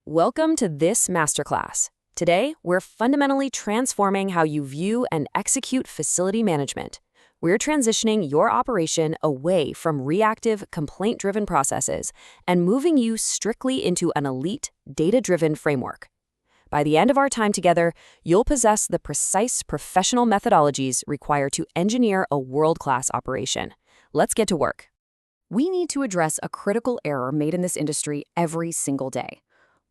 Welcome to this masterclass. Today, we're fundamentally transforming how you view and execute facility management. We're transitioning your operation away from reactive, complaint-driven processes and moving you strictly into an elite, data-driven framework. By the end of our time together, you'll possess the precise professional methodologies required to engineer a world-class operation. Let's get to work. We need to address a critical error made in this industry every single day.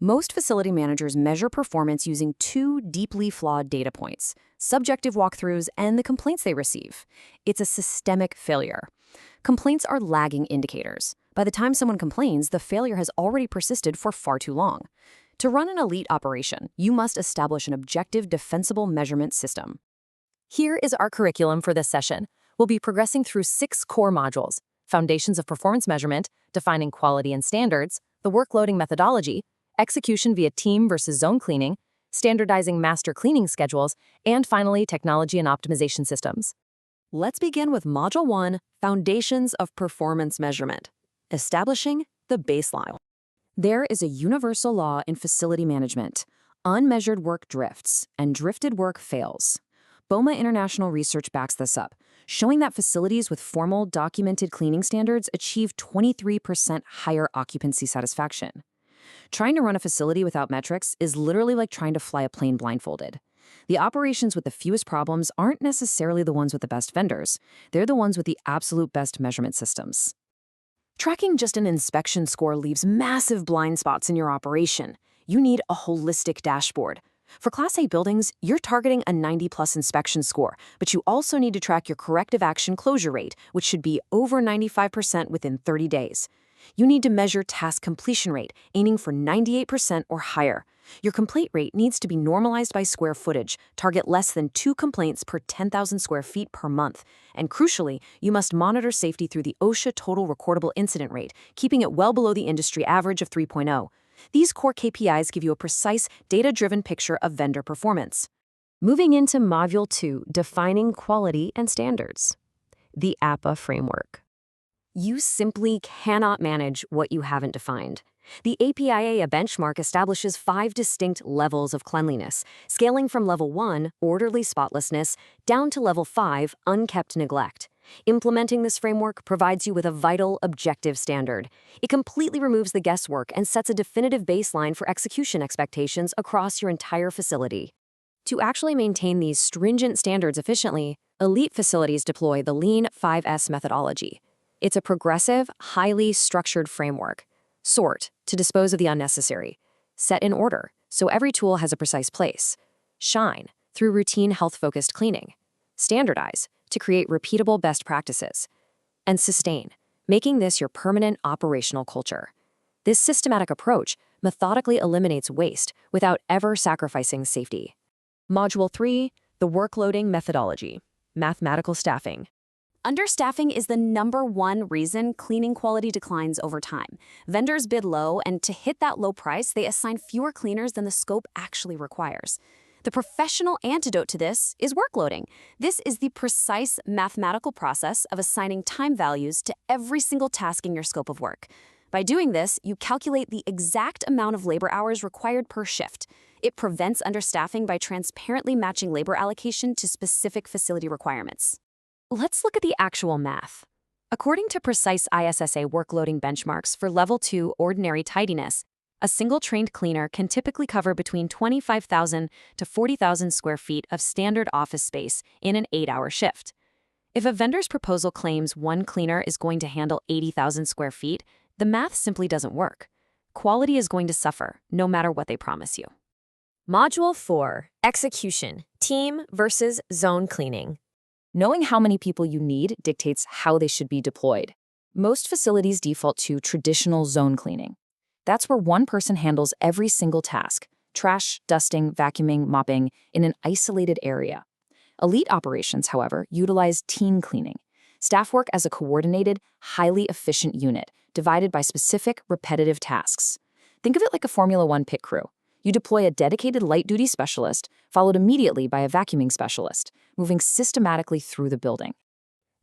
Most facility managers measure performance using two deeply flawed data points: subjective walkthroughs and the complaints they receive. It's a systemic failure. Complaints are lagging indicators. By the time someone complains, the failure has already persisted for far too long. To run an elite operation, you must establish an objective, defensible measurement system. Here is our curriculum for this session. We'll be progressing through 6 core modules: foundations of performance measurement, defining quality and standards, the workloading methodology, execution via team versus zone cleaning, standardizing master cleaning schedules, and finally, technology and optimization systems. Let's begin with Module 1, Foundations of Performance Measurement, establishing the baseline. There is a universal law in facility management: unmeasured work drifts, and drifted work fails. BOMA International research backs this up, showing that facilities with formal, documented cleaning standards achieve 23% higher occupancy satisfaction. Trying to run a facility without metrics is literally like trying to fly a plane blindfolded. The operations with the fewest problems aren't necessarily the ones with the best vendors. They're the ones with the absolute best measurement systems. Tracking just an inspection score leaves massive blind spots in your operation. You need a holistic dashboard. For Class A buildings, you're targeting a 90+ inspection score, but you also need to track your corrective action closure rate, which should be over 95% within 30 days. You need to measure task completion rate, aiming for 98% or higher. Your complaint rate needs to be normalized by square footage, target less than 2 complaints per 10,000 square feet per month. And crucially, you must monitor safety through the OSHA total recordable incident rate, keeping it well below the industry average of 3.0. These core KPIs give you a precise, data-driven picture of vendor performance. Moving into Module 2, Defining Quality and Standards. The APA Framework. You simply cannot manage what you haven't defined. The APIA benchmark establishes 5 distinct levels of cleanliness, scaling from Level 1, orderly spotlessness, down to Level 5, unkept neglect. Implementing this framework provides you with a vital, objective standard. It completely removes the guesswork and sets a definitive baseline for execution expectations across your entire facility. To actually maintain these stringent standards efficiently, elite facilities deploy the Lean 5S methodology. It's a progressive, highly structured framework. Sort, to dispose of the unnecessary. Set in order, so every tool has a precise place. Shine, through routine health-focused cleaning. Standardize, to create repeatable best practices. And sustain, making this your permanent operational culture. This systematic approach methodically eliminates waste without ever sacrificing safety. Module 3, the workloading methodology, mathematical staffing. Understaffing is the #1 reason cleaning quality declines over time. Vendors bid low, and to hit that low price, they assign fewer cleaners than the scope actually requires. The professional antidote to this is workloading. This is the precise mathematical process of assigning time values to every single task in your scope of work. By doing this, you calculate the exact amount of labor hours required per shift. It prevents understaffing by transparently matching labor allocation to specific facility requirements. Let's look at the actual math. According to precise ISSA workloading benchmarks for Level 2 ordinary tidiness, a single trained cleaner can typically cover between 25,000 to 40,000 square feet of standard office space in an 8-hour shift. If a vendor's proposal claims one cleaner is going to handle 80,000 square feet, the math simply doesn't work. Quality is going to suffer, no matter what they promise you. Module 4, Execution, Team versus Zone Cleaning. Knowing how many people you need dictates how they should be deployed. Most facilities default to traditional zone cleaning. That's where one person handles every single task: trash, dusting, vacuuming, mopping, in an isolated area. Elite operations, however, utilize team cleaning. Staff work as a coordinated, highly efficient unit, divided by specific, repetitive tasks. Think of it like a Formula One pit crew. You deploy a dedicated light-duty specialist, followed immediately by a vacuuming specialist, moving systematically through the building.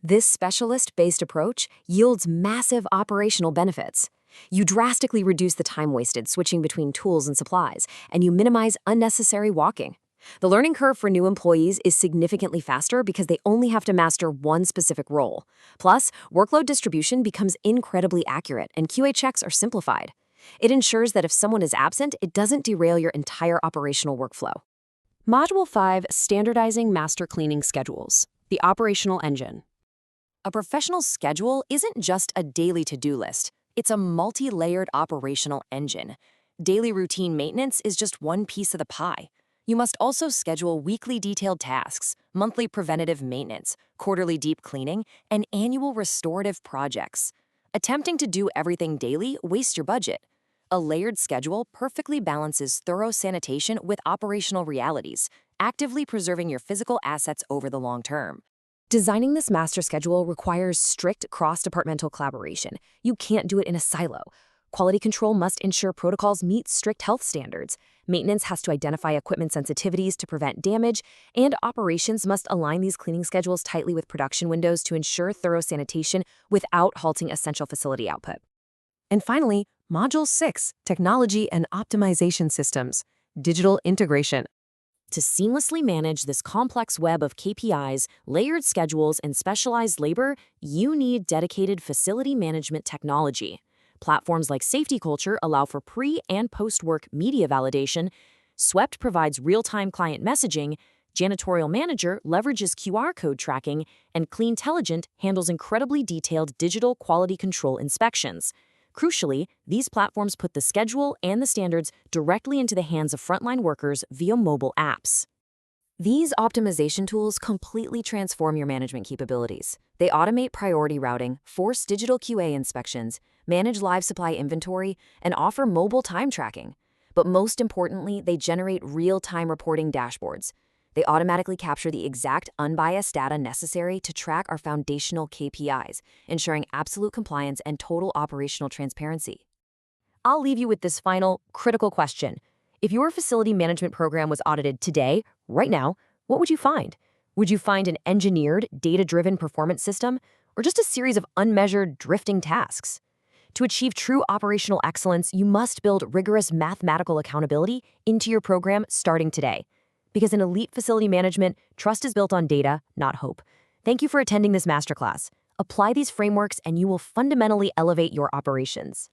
This specialist-based approach yields massive operational benefits. You drastically reduce the time wasted switching between tools and supplies, and you minimize unnecessary walking. The learning curve for new employees is significantly faster because they only have to master one specific role. Plus, workload distribution becomes incredibly accurate, and QA checks are simplified. It ensures that if someone is absent, it doesn't derail your entire operational workflow. Module 5, Standardizing Master Cleaning Schedules, the operational engine. A professional schedule isn't just a daily to-do list. It's a multi-layered operational engine. Daily routine maintenance is just one piece of the pie. You must also schedule weekly detailed tasks, monthly preventative maintenance, quarterly deep cleaning, and annual restorative projects. Attempting to do everything daily wastes your budget. A layered schedule perfectly balances thorough sanitation with operational realities, actively preserving your physical assets over the long term. Designing this master schedule requires strict cross-departmental collaboration. You can't do it in a silo. Quality control must ensure protocols meet strict health standards. Maintenance has to identify equipment sensitivities to prevent damage, and operations must align these cleaning schedules tightly with production windows to ensure thorough sanitation without halting essential facility output. And finally, Module 6, Technology and Optimization Systems, Digital Integration. To seamlessly manage this complex web of KPIs, layered schedules, and specialized labor, you need dedicated facility management technology. Platforms like Safety Culture allow for pre- and post-work media validation. Swept provides real-time client messaging. Janitorial Manager leverages QR code tracking. And Cleantelligent handles incredibly detailed digital quality control inspections. Crucially, these platforms put the schedule and the standards directly into the hands of frontline workers via mobile apps. These optimization tools completely transform your management capabilities. They automate priority routing, force digital QA inspections, manage live supply inventory, and offer mobile time tracking. But most importantly, they generate real-time reporting dashboards. They automatically capture the exact unbiased data necessary to track our foundational KPIs, ensuring absolute compliance and total operational transparency. I'll leave you with this final, critical question. If your facility management program was audited today, right now, what would you find? Would you find an engineered, data-driven performance system, or just a series of unmeasured, drifting tasks? To achieve true operational excellence, you must build rigorous mathematical accountability into your program starting today. Because in elite facility management, trust is built on data, not hope. Thank you for attending this masterclass. Apply these frameworks and you will fundamentally elevate your operations.